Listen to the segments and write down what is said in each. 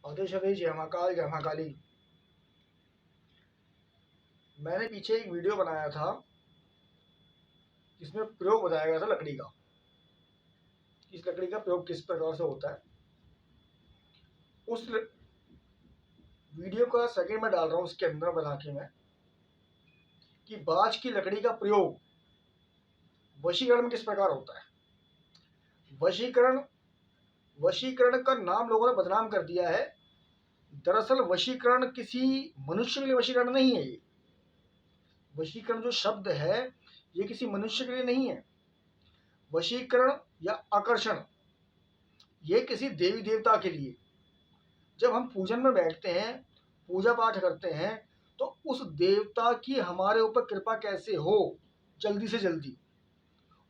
आदेश आदेश जय महाकाल जय महाकाली। मैंने पीछे एक वीडियो बनाया था जिसमें प्रयोग बताया गया था लकड़ी का। इस लकड़ी का प्रयोग किस प्रकार से होता है। उस वीडियो का सेकंड में डाल रहा हूँ उसके अंदर बना के मैं कि बाज की लकड़ी का प्रयोग वशीकरण में किस प्रकार होता है। वशीकरण वशीकरण का नाम लोगों ने बदनाम कर दिया है। दरअसल वशीकरण किसी मनुष्य के लिए वशीकरण नहीं है। ये वशीकरण जो शब्द है ये किसी मनुष्य के लिए नहीं है। वशीकरण या आकर्षण ये किसी देवी देवता के लिए। जब हम पूजन में बैठते हैं, पूजा पाठ करते हैं, तो उस देवता की हमारे ऊपर कृपा कैसे हो जल्दी से जल्दी,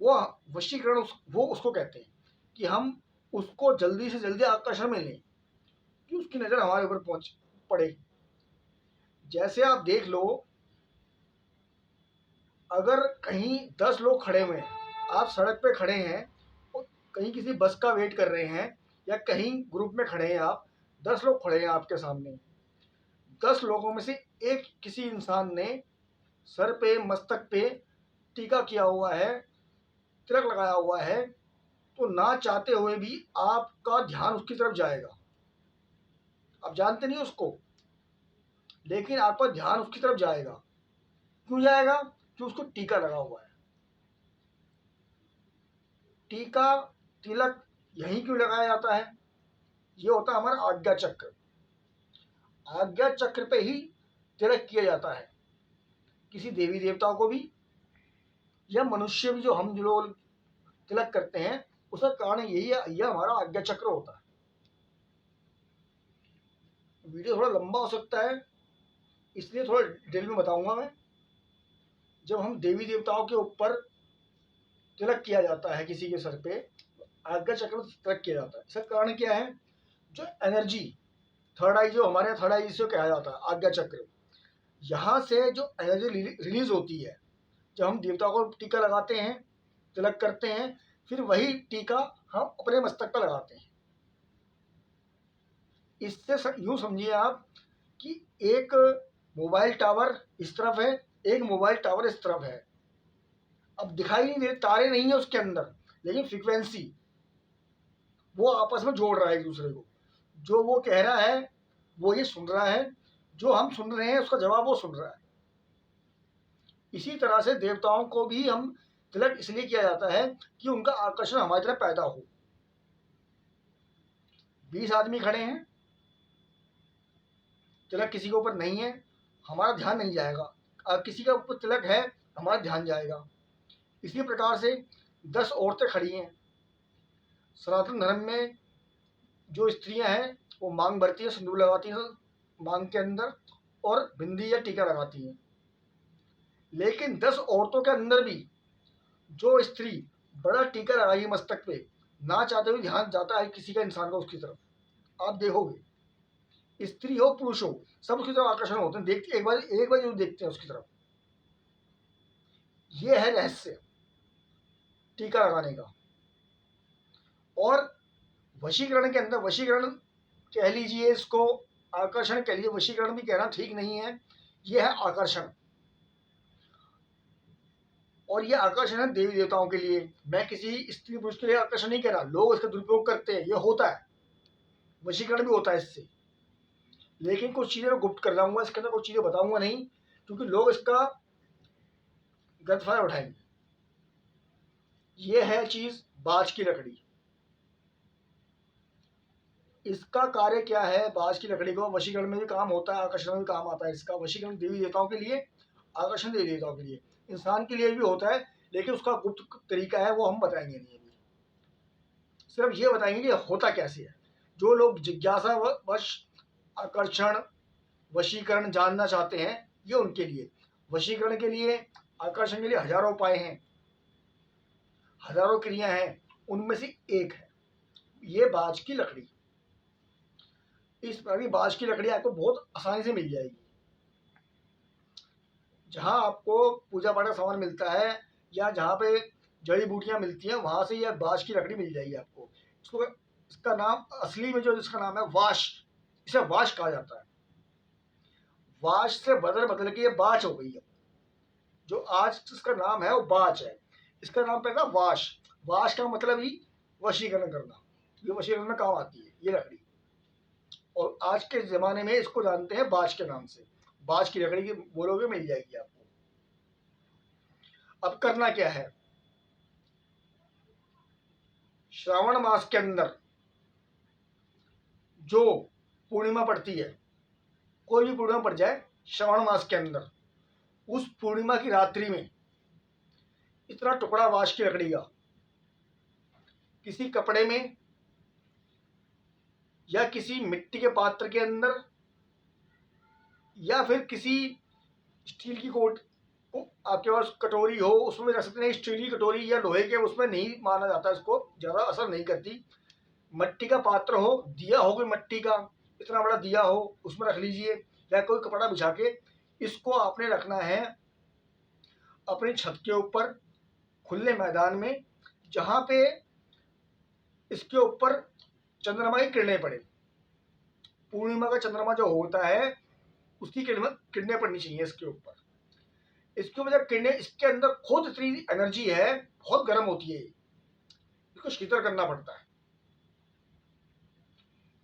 वो वशीकरण वो उसको कहते हैं कि हम उसको जल्दी से जल्दी आकर्षण में लें कि उसकी नज़र हमारे ऊपर पहुंच पड़े। जैसे आप देख लो, अगर कहीं 10 लोग खड़े हुए हैं, आप सड़क पे खड़े हैं, कहीं किसी बस का वेट कर रहे हैं या कहीं ग्रुप में खड़े हैं, आप 10 लोग खड़े हैं आपके सामने। 10 लोगों में से एक किसी इंसान ने सर पे मस्तक पे टीका किया हुआ है, तिलक लगाया हुआ है, तो ना चाहते हुए भी आपका ध्यान उसकी तरफ जाएगा। आप जानते नहीं उसको, लेकिन आपका ध्यान उसकी तरफ जाएगा। क्यों जाएगा? कि उसको टीका लगा हुआ है। टीका तिलक यहीं क्यों लगाया जाता है? ये होता है हमारा आज्ञा चक्र। आज्ञा चक्र पे ही तिलक किया जाता है। किसी देवी देवताओं को भी या मनुष्य भी, जो हम जो लोग तिलक करते हैं, उसका कारण यही है, यह हमारा आज्ञा चक्र होता है। वीडियो थोड़ा लंबा हो सकता है, इसलिए थोड़ा डिटेल में बताऊंगा मैं। जब हम देवी देवताओं के ऊपर तिलक किया जाता है, किसी के सर पे आज्ञा चक्र में तिलक किया जाता है, इसका कारण क्या है? जो एनर्जी, थर्ड आई, जो हमारे थर्ड आई जिसे कहा जाता है आज्ञा चक्र, यहाँ से जो एनर्जी रिलीज होती है, जब हम देवताओं को टीका लगाते हैं, तिलक करते हैं, फिर वही टीका हम अपने मस्तक पर लगाते हैं। इससे यूं समझिए आप कि एक मोबाइल टावर इस तरफ है, एक मोबाइल टावर इस तरफ है। अब दिखाई नहीं दे, तारे नहीं है उसके अंदर, लेकिन फ्रीक्वेंसी वो आपस में जोड़ रहा है एक दूसरे को। जो वो कह रहा है वो ये सुन रहा है, जो हम सुन रहे हैं उसका जवाब वो सुन रहा है। इसी तरह से देवताओं को भी हम तिलक इसलिए किया जाता है कि उनका आकर्षण हमारी तरफ पैदा हो। 20 आदमी खड़े हैं, तिलक किसी के ऊपर नहीं है, हमारा ध्यान नहीं जाएगा। किसी का ऊपर तिलक है, हमारा ध्यान जाएगा। इसी प्रकार से 10 औरतें खड़ी हैं। सनातन धर्म में जो स्त्रियां हैं वो मांग भरती है, सिंदूर लगाती हैं मांग के अंदर और बिंदी या टीका लगाती हैं। लेकिन 10 औरतों के अंदर भी जो स्त्री बड़ा टीका लगाई मस्तक पे, ना चाहते हुए ध्यान जाता है किसी का, इंसान का उसकी तरफ। आप देखोगे, स्त्री हो पुरुष हो, सब उसकी तरफ आकर्षण होते हैं, देखते एक बार जरूर देखते हैं उसकी तरफ। ये है रहस्य टीका लगाने का। और वशीकरण के अंदर, वशीकरण कह लीजिए इसको, आकर्षण कह लीजिए, वशीकरण भी कहना ठीक नहीं है, यह है आकर्षण। और ये आकर्षण है देवी देवताओं के लिए। मैं किसी स्त्री पुरुष के लिए आकर्षण नहीं कह रहा, लोग इसका दुरुपयोग करते हैं, ये होता है, वशीकरण भी होता है इससे। लेकिन कुछ चीज़ें मैं गुप्त कर जाऊंगा, इसके अंदर कुछ चीज़ें बताऊंगा नहीं, क्योंकि लोग इसका गलत फायदा उठाएंगे। ये है चीज़ बाज की लकड़ी। इसका कार्य क्या है? बाज की लकड़ी को वशीकरण में भी काम होता है, आकर्षण में भी काम आता है इसका। वशीकरण देवी देवताओं के लिए, आकर्षण देवी देवताओं के लिए, इंसान के लिए भी होता है, लेकिन उसका गुप्त तरीका है, वो हम बताएंगे नहीं अभी। सिर्फ ये बताएंगे कि होता कैसे है। जो लोग जिज्ञासा वश आकर्षण वशीकरण जानना चाहते हैं, ये उनके लिए। वशीकरण के लिए, आकर्षण के लिए हजारों उपाय हैं, हजारों क्रिया हैं, उनमें से एक है ये बाज की लकड़ी। इस प्रकार की बाज की लकड़ी आपको बहुत आसानी से मिल जाएगी। जहाँ आपको पूजा पाठ का सामान मिलता है या जहाँ पे जड़ी बूटियाँ मिलती हैं, वहाँ से यह बाज की लकड़ी मिल जाएगी आपको। इसको, इसका नाम असली में जो इसका नाम है वाश, इसे वाश कहा जाता है। वाश से बदल के ये बाच हो गई है। जो आज इसका नाम है वो बाच है। इसका नाम पड़ेगा वाश। वाश का मतलब ही वशीकरण करना। ये वशीकरण में काम आती है ये लकड़ी। और आज के ज़माने में इसको जानते हैं बाज के नाम से। बाज की लकड़ी की बोलोगे मिल जाएगी आपको। अब करना क्या है, श्रावण मास के अंदर जो पूर्णिमा पड़ती है, कोई भी पूर्णिमा पड़ जाए श्रावण मास के अंदर, उस पूर्णिमा की रात्रि में इतना टुकड़ा वाश की लकड़ी का किसी कपड़े में या किसी मिट्टी के पात्र के अंदर या फिर किसी स्टील की कोट, आपके पास कटोरी हो उसमें रख सकते हैं। स्टील की कटोरी या लोहे के उसमें नहीं माना जाता, इसको ज़्यादा असर नहीं करती। मट्टी का पात्र हो, दिया हो कोई मट्टी का इतना बड़ा दिया हो उसमें रख लीजिए, या कोई कपड़ा बिछा के इसको आपने रखना है अपनी छत के ऊपर खुले मैदान में, जहाँ पे इसके ऊपर चंद्रमा की किरणें पड़े। पूर्णिमा का चंद्रमा जो होता है उसकी किरणें पड़नी चाहिए इसके ऊपर। इसके ऊपर जब किरणें, इसके अंदर खुद इतनी एनर्जी है, बहुत गर्म होती है, इसको शीतल करना पड़ता है।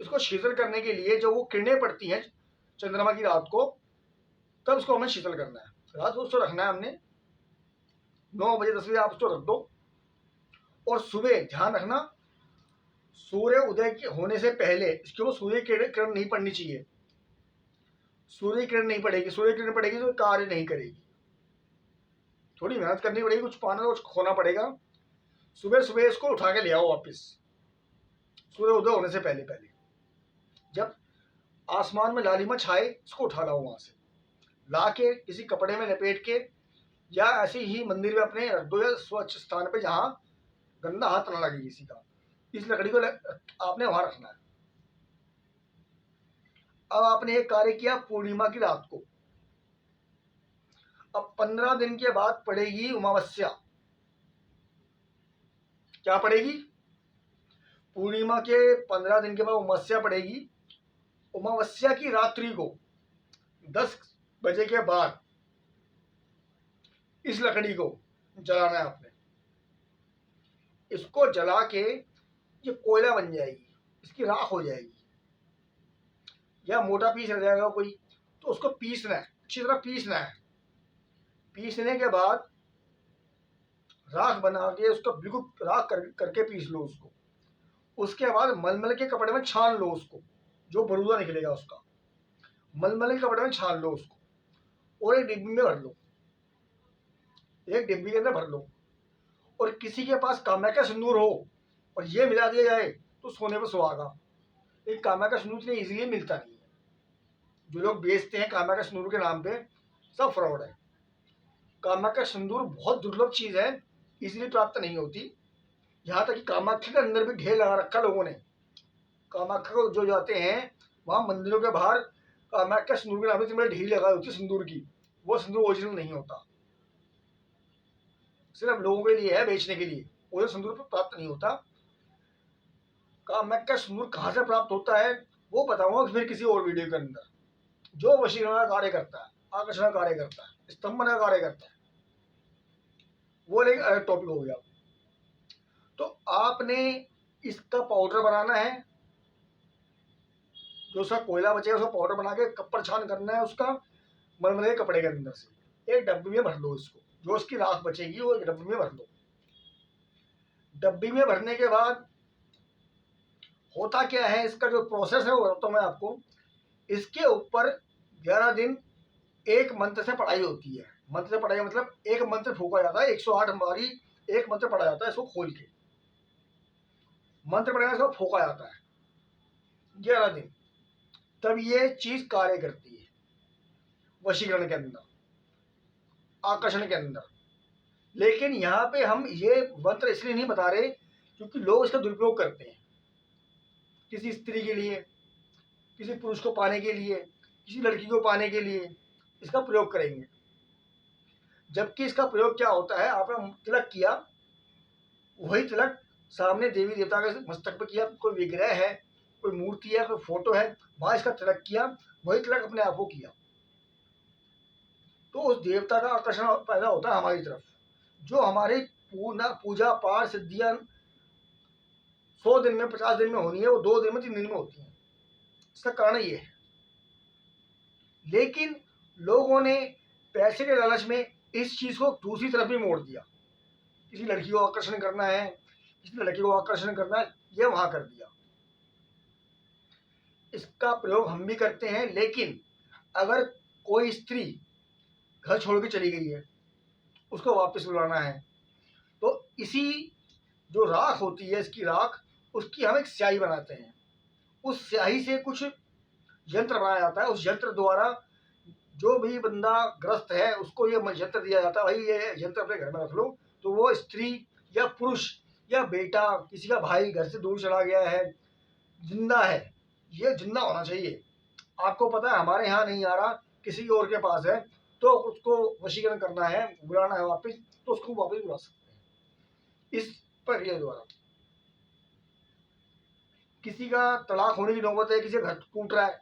इसको शीतल करने के लिए जो वो किरणें पड़ती हैं चंद्रमा की रात को, तब उसको हमें शीतल करना है। रात को उसको रखना है हमने 9 बजे 10 बजे आप उसको रख दो। और सुबह ध्यान रखना, सूर्य उदय के होने से पहले इसके ऊपर सूर्य किरण नहीं पड़नी चाहिए। सूर्य किरण नहीं पड़ेगी, सूर्य किरण पड़ेगी तो कार्य नहीं करेगी। थोड़ी मेहनत करनी पड़ेगी, कुछ पाना कुछ खोना पड़ेगा। सुबह सुबह इसको उठा के ले आओ वापिस, सूर्य उदय होने से पहले पहले। जब आसमान में लालिमा छाए इसको उठा लाओ, वहां से ला के किसी कपड़े में लपेट के या ऐसे ही मंदिर में अपने रख दो, या स्वच्छ स्थान पे जहाँ गंदा हाथ ना लगे किसी का। इस लकड़ी को आपने वहां रखना है। अब आपने एक कार्य किया पूर्णिमा की रात को। अब 15 दिन के बाद पड़ेगी अमावस्या। क्या पड़ेगी? पूर्णिमा के 15 दिन के बाद अमावस्या पड़ेगी। अमावस्या की रात्रि को 10 बजे के बाद इस लकड़ी को जलाना है आपने। इसको जला के ये कोयला बन जाएगी, इसकी राख हो जाएगी, या मोटा पीस रह जाएगा कोई, तो उसको पीसना है, अच्छी तरह पीसना है। पीसने के बाद राख बना के उसको बिल्कुल राख करके पीस लो उसको। उसके बाद मलमल के कपड़े में छान लो उसको, जो बरूदा निकलेगा उसका मलमल के कपड़े में छान लो उसको, और एक डिब्बी में भर लो, एक डिब्बी के अंदर भर लो। और किसी के पास कामाख्या सिंदूर हो और ये मिला दिया जाए तो सोने पर सुहागा। एक कामाख्या सिंदूर इतनी इजीली मिलता नहीं है। जो लोग बेचते हैं कामाख्या सिंदूर के नाम पे, सब फ्रॉड है। कामाख्या सिंदूर बहुत दुर्लभ चीज है, इजीली प्राप्त नहीं होती। यहाँ तक कि कामाख्या के अंदर भी ढेर लगा रखा लोगों ने। कामाख्या को जो जाते हैं वहाँ मंदिरों के बाहर कामाख्या सिंदूर के नाम से ढेर लगाई होती है सिंदूर की। वो सिंदूर ओरिजिनल नहीं होता, सिर्फ लोगों के लिए है बेचने के लिए, ओरिजिनल सिंदूर प्राप्त नहीं होता। कामाख्या सिंदूर कहाँ से प्राप्त होता है वो बताऊंगा फिर किसी और वीडियो के अंदर। जो वशीकरण का कार्य करता है, आकर्षण का कार्य करता है, स्तंभन का कार्य करता है, वो एक अलग टॉपिक हो गया। तो आपने इसका पाउडर बनाना है, जो उसका कोयला बचेगा उसका पाउडर बना के कपड़ छान करना है उसका, मलमल के कपड़े के अंदर से एक डब्बी में भर लो इसको। जो उसकी राख बचेगी वो एक डब्बी में भर लो। डब्बी में भरने के बाद होता क्या है, इसका जो प्रोसेस है वो बताता हूँ मैं आपको। इसके ऊपर 11 दिन एक मंत्र से पढ़ाई होती है। मंत्र से पढ़ाई मतलब एक मंत्र फूका जाता है, 108 बारी एक मंत्र पढ़ा जाता है। इसको खोल के मंत्र पढ़ने इसको फूका जाता है 11 दिन, तब ये चीज कार्य करती है वशीकरण के अंदर, आकर्षण के अंदर। लेकिन यहाँ पे हम ये मंत्र इसलिए नहीं बता रहे क्योंकि लोग इसका दुरुपयोग करते हैं, किसी स्त्री के लिए, किसी पुरुष को पाने के लिए, किसी लड़की को पाने के लिए इसका प्रयोग करेंगे। जबकि इसका प्रयोग क्या होता है, आपने तिलक किया, वही तिलक सामने देवी देवता के मस्तक पर किया, कोई विग्रह है कोई मूर्ति है, कोई फोटो है, वहां इसका तिलक किया, वही तिलक अपने आप को किया, तो उस देवता का आकर्षण पैदा होता है हमारी तरफ। जो हमारी पूजा पाठ सिद्धियां 100 दिन में 50 दिन में होनी है, वो 2 दिन में 3 दिन में होती है। इसका कारण ये है। लेकिन लोगों ने पैसे के लालच में इस चीज को दूसरी तरफ भी मोड़ दिया। किसी लड़की को आकर्षण करना है, किसी लड़की को आकर्षण करना है, ये वहां कर दिया। इसका प्रयोग हम भी करते हैं, लेकिन अगर कोई स्त्री घर छोड़ के चली गई है, उसको वापस बुलाना है, तो इसी जो राख होती है, इसकी राख, उसकी हम एक स्याही बनाते हैं। उस स्याही से कुछ यंत्र बनाया जाता है। उस यंत्र द्वारा जो भी बंदा ग्रस्त है, उसको ये यंत्र दिया जाता है, भाई ये यंत्र अपने घर में रख लो। तो वो स्त्री या पुरुष या बेटा, किसी का भाई घर से दूर चला गया है, जिंदा है, ये जिंदा होना चाहिए। आपको पता है हमारे यहाँ नहीं आ रहा, किसी और के पास है, तो उसको वशीकरण करना है, बुलाना है वापस, तो उसको वापस बुला सकते हैं इस प्रक्रिया द्वारा। किसी का तलाक होने की नौबत है, किसी का घर टूट रहा है,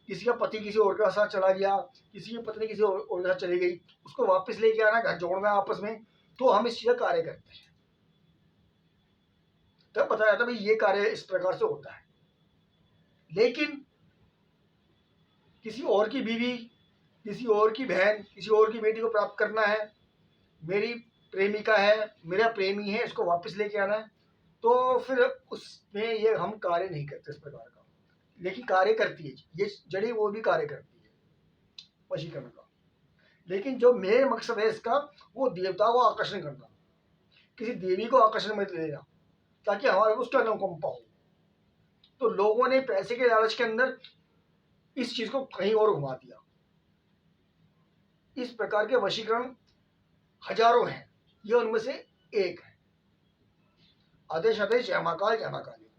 किसी का पति किसी और के साथ चला गया, किसी की पत्नी किसी और के साथ चली गई, उसको वापस लेके आना, घर जोड़ना है आपस में, तो हम इस चीज का कार्य करते हैं। तब बताया था भाई ये कार्य इस प्रकार से होता है। लेकिन किसी और की बीवी, किसी और की बहन, किसी और की बेटी को प्राप्त करना है, मेरी प्रेमिका है, मेरा प्रेमी है, इसको वापस लेके आना है, तो फिर उसमें ये हम कार्य नहीं करते इस प्रकार का। लेकिन कार्य करती है ये जड़ी, वो भी कार्य करती है वशीकरण का। लेकिन जो मेन मकसद है इसका, वो देवता को आकर्षण करना, किसी देवी को आकर्षण में लेना, ताकि हमारे उसका अनुकंपा हो। तो लोगों ने पैसे के लालच के अंदर इस चीज को कहीं और घुमा दिया। इस प्रकार के वशीकरण हजारों हैं, ये उनमें से एक है। आदेश आदेश, जय महाकाल, जय महाकाली।